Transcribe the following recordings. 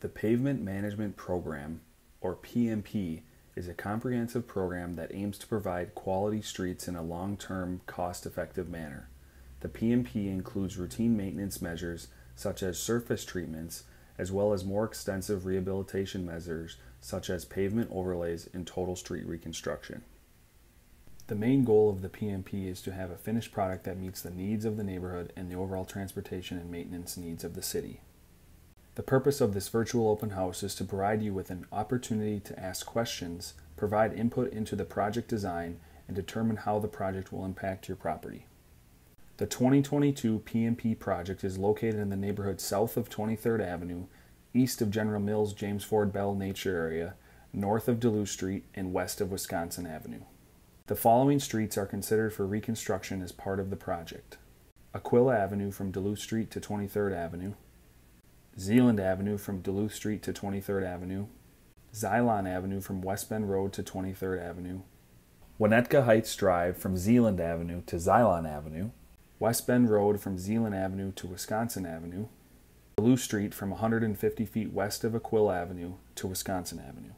The Pavement Management Program, or PMP, is a comprehensive program that aims to provide quality streets in a long-term, cost-effective manner. The PMP includes routine maintenance measures such as surface treatments, as well as more extensive rehabilitation measures such as pavement overlays and total street reconstruction. The main goal of the PMP is to have a finished product that meets the needs of the neighborhood and the overall transportation and maintenance needs of the city. The purpose of this virtual open house is to provide you with an opportunity to ask questions, provide input into the project design, and determine how the project will impact your property. The 2022 PMP project is located in the neighborhood south of 23rd Avenue, east of General Mills James Ford Bell Nature Area, north of Duluth Street, and west of Wisconsin Avenue. The following streets are considered for reconstruction as part of the project: Aquila Avenue from Duluth Street to 23rd Avenue, Zeeland Avenue from Duluth Street to 23rd Avenue, Xylon Avenue from West Bend Road to 23rd Avenue, Winnetka Heights Drive from Zeeland Avenue to Xylon Avenue, West Bend Road from Zeeland Avenue to Wisconsin Avenue, Duluth Street from 150 feet west of Aquila Avenue to Wisconsin Avenue.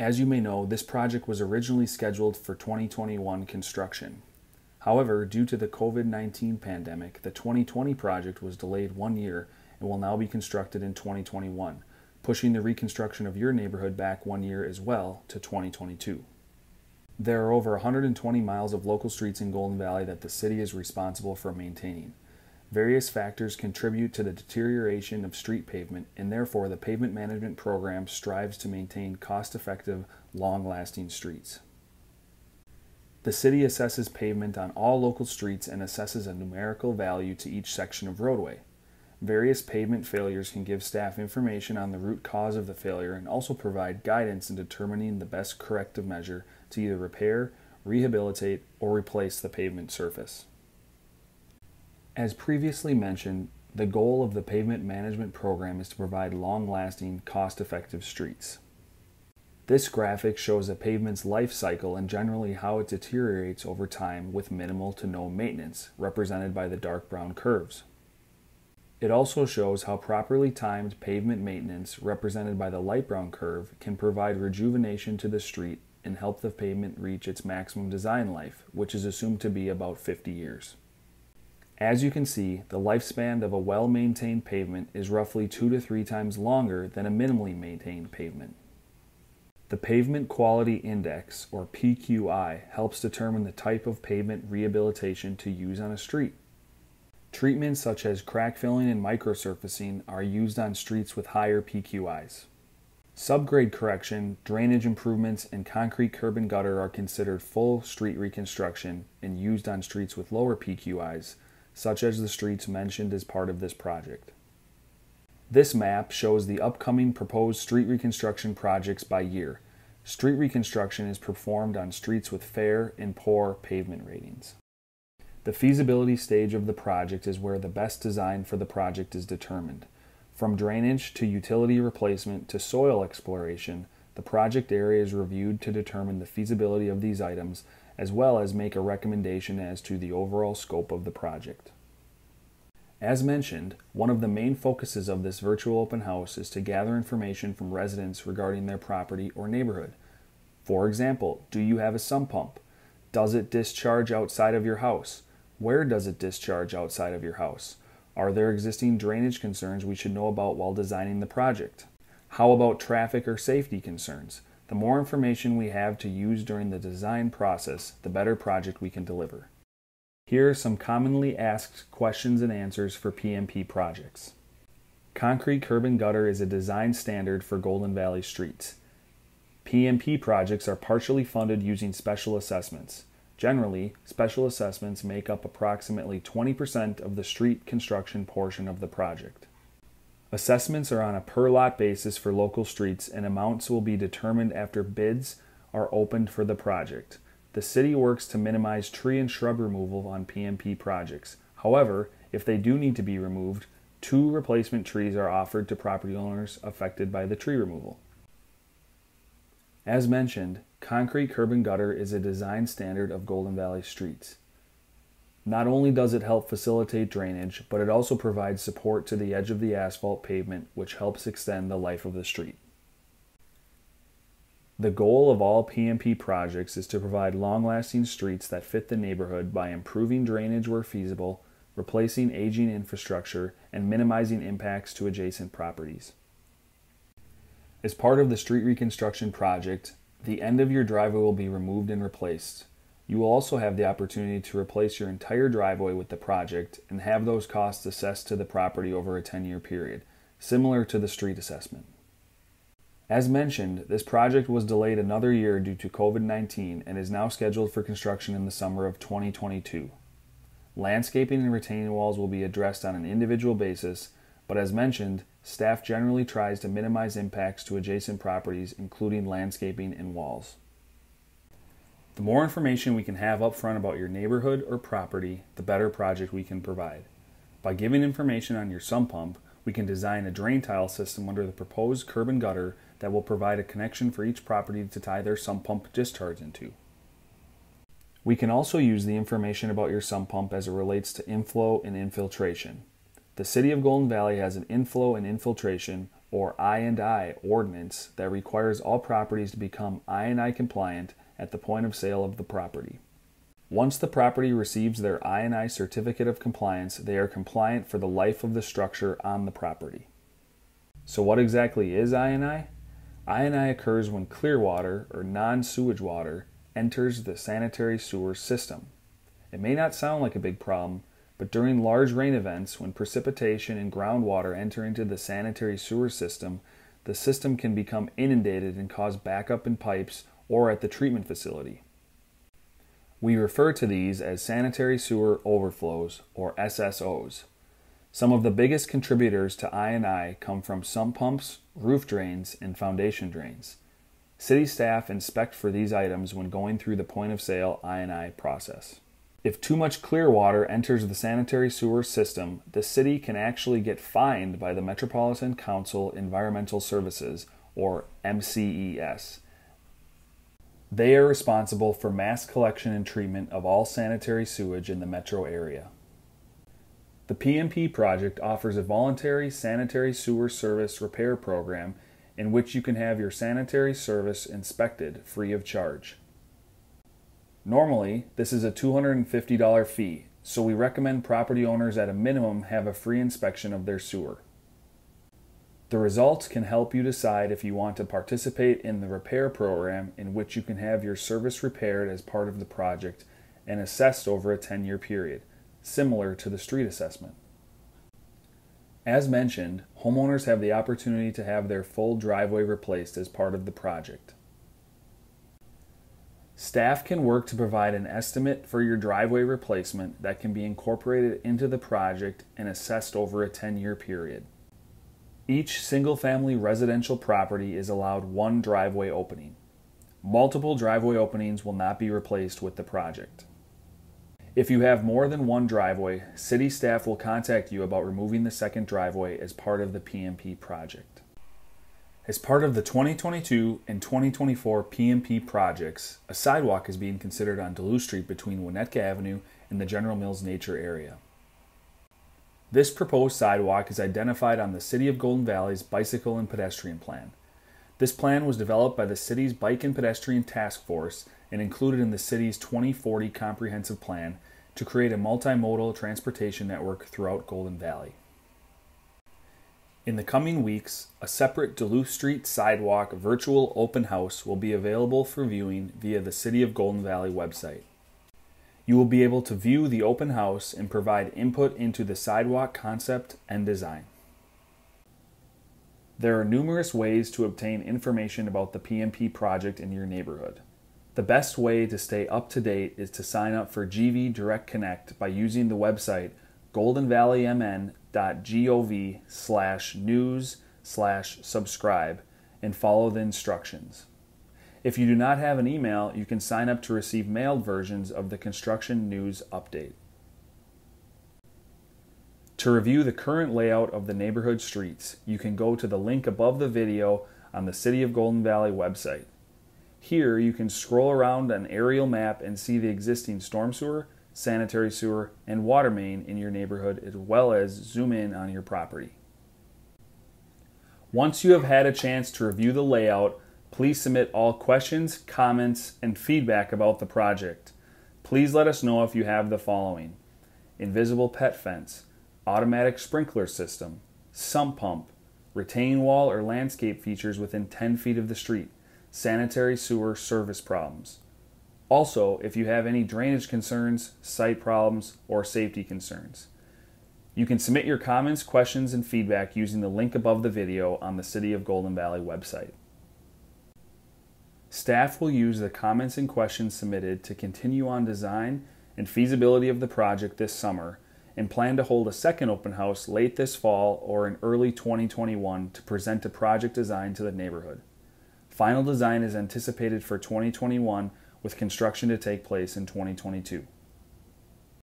As you may know, this project was originally scheduled for 2021 construction. However, due to the COVID-19 pandemic, the 2020 project was delayed 1 year and will now be constructed in 2021, pushing the reconstruction of your neighborhood back 1 year as well to 2022. There are over 120 miles of local streets in Golden Valley that the city is responsible for maintaining. Various factors contribute to the deterioration of street pavement, and therefore the pavement management program strives to maintain cost-effective, long-lasting streets. The city assesses pavement on all local streets and assesses a numerical value to each section of roadway. Various pavement failures can give staff information on the root cause of the failure and also provide guidance in determining the best corrective measure to either repair, rehabilitate, or replace the pavement surface. As previously mentioned, the goal of the pavement management program is to provide long-lasting, cost-effective streets. This graphic shows a pavement's life cycle and generally how it deteriorates over time with minimal to no maintenance, represented by the dark brown curves. It also shows how properly timed pavement maintenance, represented by the light brown curve, can provide rejuvenation to the street and help the pavement reach its maximum design life, which is assumed to be about 50 years. As you can see, the lifespan of a well-maintained pavement is roughly 2 to 3 times longer than a minimally maintained pavement. The Pavement Quality Index, or PQI, helps determine the type of pavement rehabilitation to use on a street. Treatments such as crack filling and microsurfacing are used on streets with higher PQIs. Subgrade correction, drainage improvements, and concrete curb and gutter are considered full street reconstruction and used on streets with lower PQIs, such as the streets mentioned as part of this project. This map shows the upcoming proposed street reconstruction projects by year. Street reconstruction is performed on streets with fair and poor pavement ratings. The feasibility stage of the project is where the best design for the project is determined. From drainage to utility replacement to soil exploration, the project area is reviewed to determine the feasibility of these items, as well as make a recommendation as to the overall scope of the project. As mentioned, one of the main focuses of this virtual open house is to gather information from residents regarding their property or neighborhood. For example, do you have a sump pump? Does it discharge outside of your house? Where does it discharge outside of your house? Are there existing drainage concerns we should know about while designing the project? How about traffic or safety concerns? The more information we have to use during the design process, the better project we can deliver. Here are some commonly asked questions and answers for PMP projects. Concrete curb and gutter is a design standard for Golden Valley streets. PMP projects are partially funded using special assessments. Generally, special assessments make up approximately 20% of the street construction portion of the project. Assessments are on a per-lot basis for local streets, and amounts will be determined after bids are opened for the project. The city works to minimize tree and shrub removal on PMP projects. However, if they do need to be removed, 2 replacement trees are offered to property owners affected by the tree removal. As mentioned, concrete curb and gutter is a design standard of Golden Valley streets. Not only does it help facilitate drainage, but it also provides support to the edge of the asphalt pavement, which helps extend the life of the street. The goal of all PMP projects is to provide long-lasting streets that fit the neighborhood by improving drainage where feasible, replacing aging infrastructure, and minimizing impacts to adjacent properties. As part of the street reconstruction project, the end of your driveway will be removed and replaced. You will also have the opportunity to replace your entire driveway with the project and have those costs assessed to the property over a 10-year period, similar to the street assessment. As mentioned, this project was delayed another year due to COVID-19 and is now scheduled for construction in the summer of 2022. Landscaping and retaining walls will be addressed on an individual basis, but as mentioned, staff generally tries to minimize impacts to adjacent properties, including landscaping and walls. The more information we can have up front about your neighborhood or property, the better project we can provide. By giving information on your sump pump, we can design a drain tile system under the proposed curb and gutter that will provide a connection for each property to tie their sump pump discharge into. We can also use the information about your sump pump as it relates to inflow and infiltration. The City of Golden Valley has an inflow and infiltration, or I&I, ordinance that requires all properties to become I&I compliant at the point of sale of the property. Once the property receives their I&I certificate of compliance, they are compliant for the life of the structure on the property. So what exactly is I&I? I&I occurs when clear water, or non-sewage water, enters the sanitary sewer system. It may not sound like a big problem, but during large rain events, when precipitation and groundwater enter into the sanitary sewer system, the system can become inundated and cause backup in pipes or at the treatment facility. We refer to these as sanitary sewer overflows, or SSOs. Some of the biggest contributors to I&I come from sump pumps, roof drains, and foundation drains. City staff inspect for these items when going through the point of sale I&I process. If too much clear water enters the sanitary sewer system, the city can actually get fined by the Metropolitan Council Environmental Services, or MCES. They are responsible for mass collection and treatment of all sanitary sewage in the metro area. The PMP project offers a voluntary sanitary sewer service repair program in which you can have your sanitary service inspected free of charge. Normally, this is a $250 fee, so we recommend property owners at a minimum have a free inspection of their sewer. The results can help you decide if you want to participate in the repair program, in which you can have your service repaired as part of the project and assessed over a 10-year period, similar to the street assessment. As mentioned, homeowners have the opportunity to have their full driveway replaced as part of the project. Staff can work to provide an estimate for your driveway replacement that can be incorporated into the project and assessed over a 10-year period. Each single-family residential property is allowed one driveway opening. Multiple driveway openings will not be replaced with the project. If you have more than one driveway, city staff will contact you about removing the second driveway as part of the PMP project. As part of the 2022 and 2024 PMP projects, a sidewalk is being considered on Duluth Street between Winnetka Avenue and the General Mills Nature area. This proposed sidewalk is identified on the City of Golden Valley's Bicycle and Pedestrian Plan. This plan was developed by the city's Bike and Pedestrian Task Force and included in the city's 2040 Comprehensive Plan to create a multimodal transportation network throughout Golden Valley. In the coming weeks, a separate Duluth Street Sidewalk virtual open house will be available for viewing via the City of Golden Valley website. You will be able to view the open house and provide input into the sidewalk concept and design. There are numerous ways to obtain information about the PMP project in your neighborhood. The best way to stay up to date is to sign up for GV Direct Connect by using the website goldenvalleymn.gov/news/subscribe and follow the instructions. If you do not have an email, you can sign up to receive mailed versions of the construction news update. To review the current layout of the neighborhood streets, you can go to the link above the video on the City of Golden Valley website. Here you can scroll around an aerial map and see the existing storm sewer, sanitary sewer, and water main in your neighborhood, as well as zoom in on your property. Once you have had a chance to review the layout, please submit all questions, comments, and feedback about the project. Please let us know if you have the following: invisible pet fence, automatic sprinkler system, sump pump, retaining wall or landscape features within 10 feet of the street, sanitary sewer service problems. Also, if you have any drainage concerns, site problems, or safety concerns. You can submit your comments, questions, and feedback using the link above the video on the City of Golden Valley website. Staff will use the comments and questions submitted to continue on design and feasibility of the project this summer, and plan to hold a second open house late this fall or in early 2021 to present a project design to the neighborhood. Final design is anticipated for 2021, with construction to take place in 2022.